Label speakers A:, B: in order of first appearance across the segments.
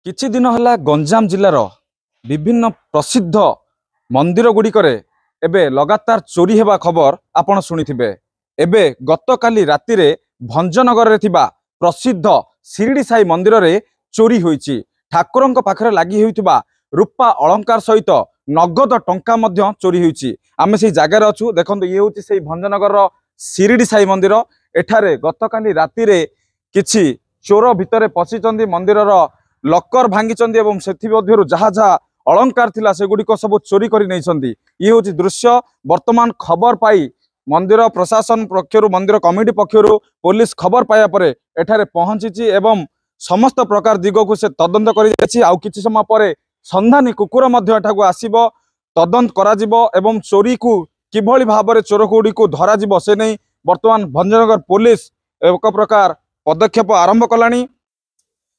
A: किछि दिन हला गंजाम जिलार विभिन्न प्रसिद्ध मंदिर गुड़िकरे एबे लगातार चोरी हेबा खबर आपण शुणिथिबे। एबे गतकाली रातिरे भंजनगर रे थिबा प्रसिद्ध शिरडी साई मंदिर रे चोरी होईची। ठाकुरंक पाखरे लागी होईथिबा रूपा अलंकार सहित नगद टंका मध्य चोरी होईची। आमे सेई जागा रे अछु। देखंतु ये होची सेई भंजनगर रो शिरडी साई मंदिर। एठारे गतकाली रातिरे किछि चोर भितरे पसिचंदी मंदिर रो लकर भांगी एवं से जहा जहा अलंकार थिला से गुड़िक सब चोरी कर नहीं। ये हूँ दृश्य। वर्तमान खबर पाई मंदिर प्रशासन पक्षर मंदिर कमिटी पक्षर पुलिस खबर पाया पर एठारे पहुंची एवं समस्त प्रकार दिग को से तदंत कर समय पर संधानी कुकुर एठाकू आसीबो तदंत कराजिबो एवं चोरी को किभली भाव में चोर गुड़ी को धराजिबो से नहीं वर्तमान भंजनगर पुलिस एक प्रकार पदक्षेप आरंभ कलानी।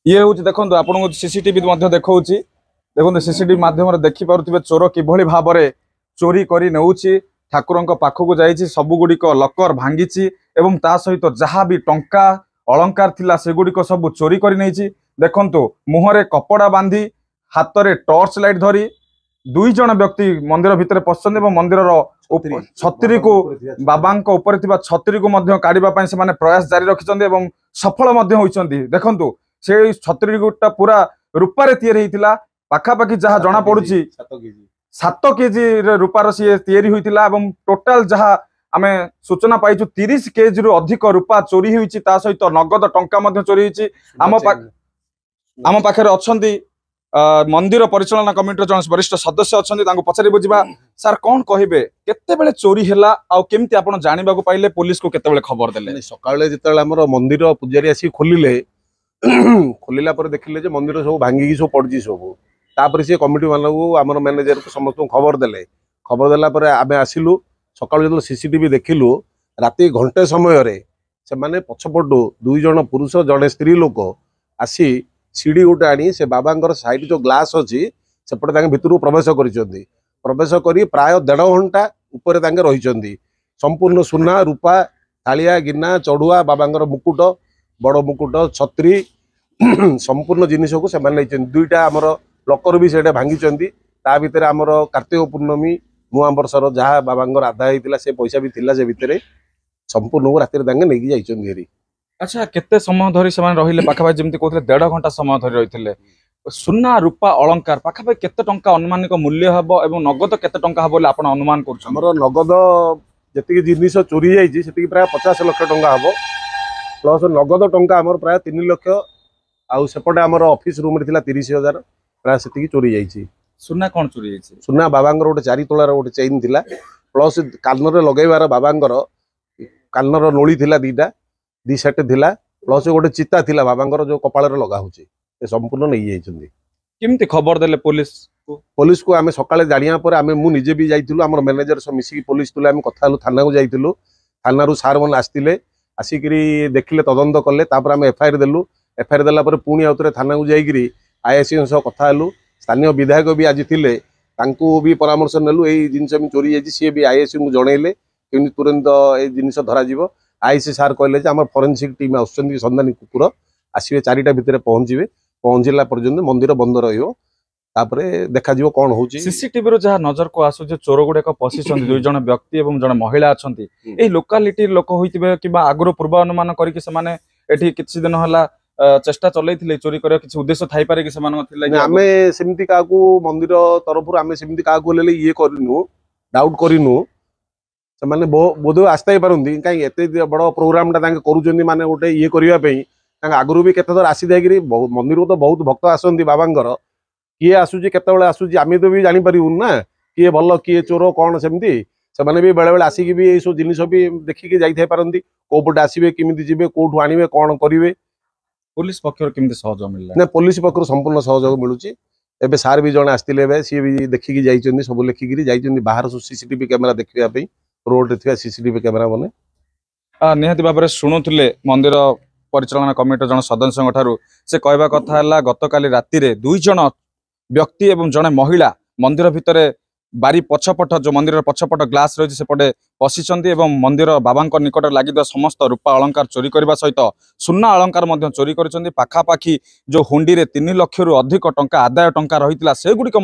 A: ये हूँ देखो आपको सीसीटीवी देखा देखो सीसीटीवी माध्यम देखी पारे चोर किभली भाव में चोरी कर नौची ठाकुर पाखक जाइए सबुगुड़िक लकर भांगी एवं ता सहित जहाँ भी टंका अलंकार थिला सेगुड़िक सब चोरी कर नहीं। देखंतु मुहरे कपड़ा बांधी हाथ में टॉर्च लाइट धरी दुई जन व्यक्ति मंदिर भितर पसंद मंदिर छतरी को बाबा छतरी को काढ़ा से प्रयास जारी रखिंट सफल होती। देखंतु से छतरी गुटा पूरा रूपारे तैयारी होता पाखापाखि जहाँ जना पड़ुची 7 केजी रूपार सी तैयारी होता एवं टोटाल जहाँ आमे सूचना पाइछु 30 केजी रु अधिक रूपा चोरी होईची ता सहित नगद टंका मध्य चोरी होईची। आम पाखे अच्छी मंदिर परिचालना कमिटी जन वरिष्ठ सदस्य अच्छा पचारि बुझा सार कौन कहे केते चोरी है केमती आप जानवा पाइले पुलिस को केते खबर देले?
B: सकाळे जिते मंदिर पूजारी आसी खोलिले खोलिला पर देखिले जे मंदिर सब भांगी सब पड़जी सब तापर सी कमिटी मानू आम मैनेजर को समस्त खबर देले। खबर देला पर आमे आसिलु सकाळ जो सीसीटीवी देखिलु राति घंटे समय से माने पछपटू 2 जन पुरुष जड़े स्त्री लोक आसी सीढ़ी गोटे आनी से बाबा साइड जो ग्लास अच्छी सेपटे भितर प्रवेश प्रवेश कर प्राय 1.5 घंटा उपर रही संपूर्ण सुना रूपा थालिया गिना चढ़ुआ बाबा मुकुट बड़ मुकुट छत्री संपूर्ण जिनिस को से 2टा आमर लकर भी से भांगी ता भितर आमर कार्तिक पूर्णमी नुआ वर्षर जहाँ बाबा आधा होता से पैसा भी थिला से भितर संपूर्ण को राति नहीं जाइए।
A: अच्छा केते समय धरी से रहिले पाखापाखि जमती कहते 1.5 घंटा समय धरी रही सुना रूपा अलंकार पाखापाखि केते टंका अनुमानिक मूल्य हबो एवं नगद केते टंका हबो आपण अनुमान कर?
B: हमर नगद जति जिनिस चोरी जाइए से प्राय 50 लाख टंका हबो प्लस नगद टंका हमर प्राय 3 लाख आउ सेपटे हमर ऑफिस रूम रे थिला 30,000 प्राय सेति चोरी जाइए।
A: सुना कौन चोरी जाइए?
B: सुना बाबांगर गोटे 4 तोलार गोटे चेन थिला प्लस कान रे लगेबार बाबांगर कान रो नोली थिला 2 सेट थिला प्लस गोटे चिता थिला बाबांगर जो कपाल रे लगा होची ए संपूर्ण नहीं जाइछन्दी।
A: केमती खबर देले पुलिस को?
B: पुलिस को आमे सकाळे जानिया पर आमे मु निजे भी जाइथिलु हमर मैनेजर सब मिसी पुलिस तुले आमे कथा हलु थाना को जाइथिलु थाना रु सार मन आस्तिले आसिकरी देखिले तदंत कले तापर आमे एफआईआर देलु एफआईआर देला पर पुणी आउतरे थाना को जाइकरी आईएससी सह कथा हलु स्थानीय विधायक भी आज थिले तांको भी परामर्श नेलु एई जिंस भी चोरी जाइछि सी भी आईएससी को जणैले कि तुरंत ए जिनिस धरा जिवो। आईसी सार कहले जे हमर फोरेंसिक टीम आउछन्ती संधानी कुकुर आसीबे 4टा भितर पहुंचीबे पहुंचला पर्यंत मंदिर बंद रहियो तापरे देखा जिवो कोन होची।
A: सीसीटीवी रो जहा नजर को आसु जे चोर गुडे को पसिछन्ती 2 जण व्यक्ति एवं जण महिला अछन्ती ए लोकालिटी लोक होइतिबे किबा आगरो पूर्वानुमान करिकि से माने एठी किछि दिन होला चेष्टा चलैथिले चोरी करे किछि उद्देश्य थाई पारे कि से मान थिला?
B: आमे सेमति काकू मंदिर तरफरु आमे सेमति काकू लेले ये करिनु डाउट करिनु से माने बोध आस्था ही पारती कहीं एत बड़ प्रोग्राम करुँच माने गोटे ये करने आगु भी केत आसी जाकि मंदिर को तो बहुत भक्त आसती बाबांगर किए आसूची केत आसूची आम तो भी जापर ना किए भल किए चोर कौन सेमती से मैंने भी बेले बेले आसिक भी ये सब जिनिस भी देखिकी जाई पारती कौ पटे आसवे किमिति जिवे कौटू आनिबे कौन करिवे।
A: पुलिस पक्षर केमती सहयोग मिलला?
B: ना पुलिस पक्षर संपूर्ण सहयोग मिलुची एबे सार भी जने आस्तिले सी भी देखिकी जाइछन्ती सब लेखिकी जाइछन्ती बाहर सीसीटीवी कैमेरा देखिया पे रोड रे सीसीटीवी कैमेरा माने
A: निहाती भाव में शुणुले मंदिर परिचालना कमिटी जन सदस्य ठारू से कहवा कथा गतकाली राति 2 जन व्यक्ति एवं जड़े महिला मंदिर भितर बारी पछपट जो मंदिर पछपट ग्लास रही सेपटे पशिंट और मंदिर बाबा निकट लगे समस्त रूपा अलंकार चोरी करने सहित सुना अलंकार मध्य चोरी कर पाखापाखि जो हुंडी रे 3 लाख रु अधिक टंका आदाय टंका रही सेगुड़िक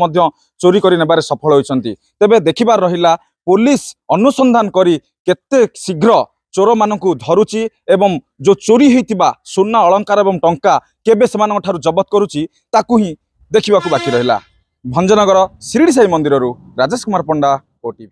A: चोरी कर सफल होती तेबे देखिबार रहिला पुलिस अनुसंधान करी केते शीघ्र चोर मानकु धरुची एवं जो चोरी होइतिबा सुना अलंकार एवं टंका केबे सेमानक ठारु जबत करुची ताकू ही देखिबाकू बाकी रहिला। भंजनगर शिरडी साई मंदिर राजेश कुमार पंडा, ओटीवी।